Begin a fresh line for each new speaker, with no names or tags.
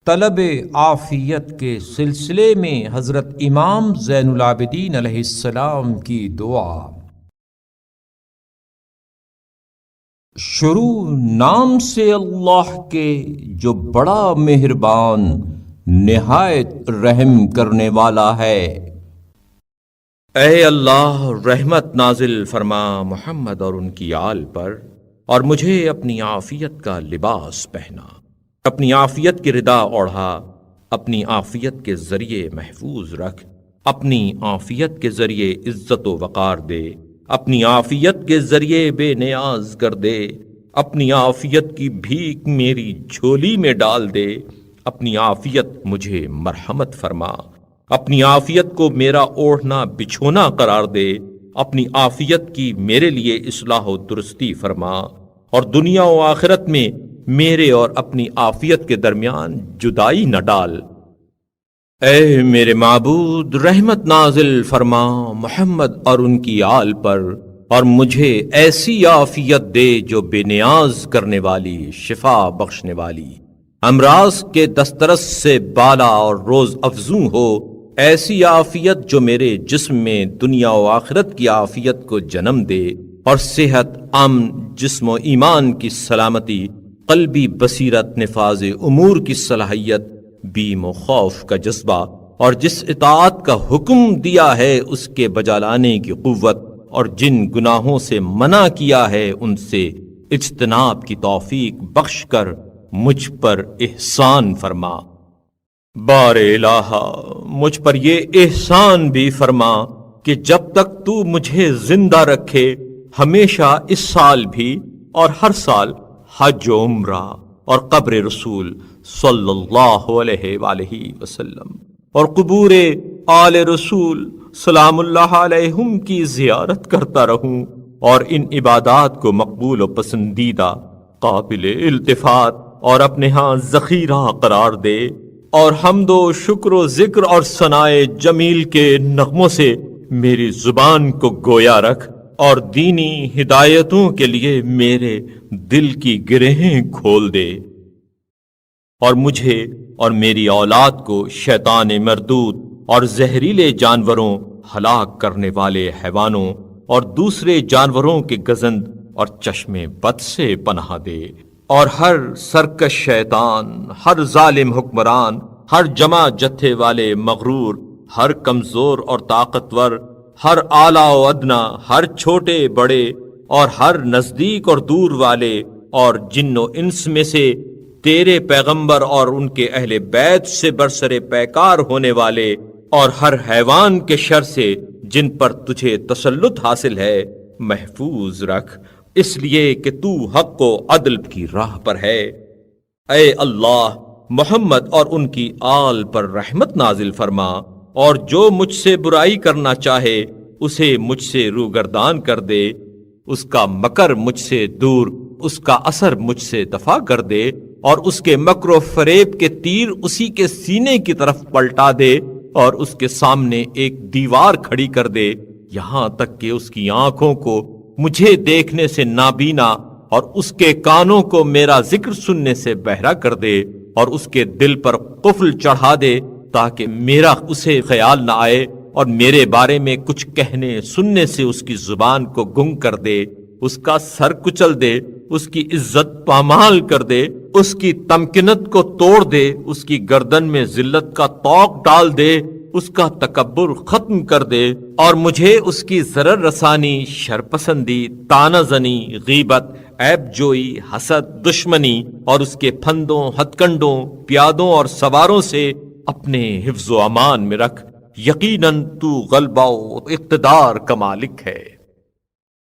طلب عافیت کے سلسلے میں حضرت امام زین العابدین علیہ السلام کی دعا۔ شروع نام سے اللہ کے جو بڑا مہربان نہایت رحم کرنے والا ہے۔ اے اللہ رحمت نازل فرما محمد اور ان کی آل پر، اور مجھے اپنی عافیت کا لباس پہنا، اپنی عافیت کی ردا اوڑھا، اپنی عافیت کے ذریعے محفوظ رکھ، اپنی عافیت کے ذریعے عزت و وقار دے، اپنی عافیت کے ذریعے بے نیاز کر دے، اپنی عافیت کی بھیک میری جھولی میں ڈال دے، اپنی عافیت مجھے مرحمت فرما، اپنی عافیت کو میرا اوڑھنا بچھونا قرار دے، اپنی عافیت کی میرے لیے اصلاح و درستی فرما، اور دنیا و آخرت میں میرے اور اپنی عافیت کے درمیان جدائی نہ ڈال۔ اے میرے معبود رحمت نازل فرما محمد اور ان کی آل پر، اور مجھے ایسی عافیت دے جو بے نیاز کرنے والی، شفا بخشنے والی، امراض کے دسترس سے بالا اور روز افزوں ہو، ایسی عافیت جو میرے جسم میں دنیا و آخرت کی عافیت کو جنم دے، اور صحت، امن، جسم و ایمان کی سلامتی، قلبی بصیرت، نفاذ امور کی صلاحیت، بیم و خوف کا جذبہ، اور جس اطاعت کا حکم دیا ہے اس کے بجا لانے کی قوت، اور جن گناہوں سے منع کیا ہے ان سے اجتناب کی توفیق بخش کر مجھ پر احسان فرما۔ بار الہ مجھ پر یہ احسان بھی فرما کہ جب تک تو مجھے زندہ رکھے، ہمیشہ اس سال بھی اور ہر سال حج و عمرہ اور قبر رسول صلی اللہ علیہ وآلہ وسلم اور قبور آل رسول سلام اللہ علیہم کی زیارت کرتا رہوں، اور ان عبادات کو مقبول و پسندیدہ، قابل التفات اور اپنے ہاں ذخیرہ قرار دے، اور حمد و شکر و ذکر اور ثنائے جمیل کے نغموں سے میری زبان کو گویا رکھ، اور دینی ہدایتوں کے لیے میرے دل کی گرہیں کھول دے، اور مجھے اور میری اولاد کو شیطان مردود اور زہریلے جانوروں، ہلاک کرنے والے حیوانوں اور دوسرے جانوروں کے گزند اور چشمے بد سے پناہ دے، اور ہر سرکش شیطان، ہر ظالم حکمران، ہر جمع جتھے والے مغرور، ہر کمزور اور طاقتور، ہر اعلیٰ و ادنا، ہر چھوٹے بڑے، اور ہر نزدیک اور دور والے، اور جن و انس میں سے تیرے پیغمبر اور ان کے اہل بیت سے برسر پیکار ہونے والے، اور ہر حیوان کے شر سے جن پر تجھے تسلط حاصل ہے، محفوظ رکھ، اس لیے کہ تو حق و عدل کی راہ پر ہے۔ اے اللہ محمد اور ان کی آل پر رحمت نازل فرما، اور جو مجھ سے برائی کرنا چاہے اسے مجھ سے روگردان کر دے، اس کا مکر مجھ سے دور، اس کا اثر مجھ سے دفع کر دے، اور اس کے مکر و فریب کے تیر اسی کے سینے کی طرف پلٹا دے، اور اس کے سامنے ایک دیوار کھڑی کر دے، یہاں تک کہ اس کی آنکھوں کو مجھے دیکھنے سے نابینا، اور اس کے کانوں کو میرا ذکر سننے سے بہرا کر دے، اور اس کے دل پر قفل چڑھا دے تاکہ میرا اسے خیال نہ آئے، اور میرے بارے میں کچھ کہنے سننے سے اس کی زبان کو گنگ کر دے، اس کا سر کچل دے، اس کی عزت پامال کر دے، اس کی تمکنت کو توڑ دے، اس کی گردن میں ذلت کا طوق ڈال دے، اس کا تکبر ختم کر دے، اور مجھے اس کی ضرر رسانی، شرپسندی، طعنہ زنی، غیبت، عیب جوئی، حسد، دشمنی، اور اس کے پھندوں، ہتھ کنڈوں، پیادوں اور سواروں سے اپنے حفظ و امان میں رکھ، یقیناً تو غلبہ و اقتدار کا مالک ہے۔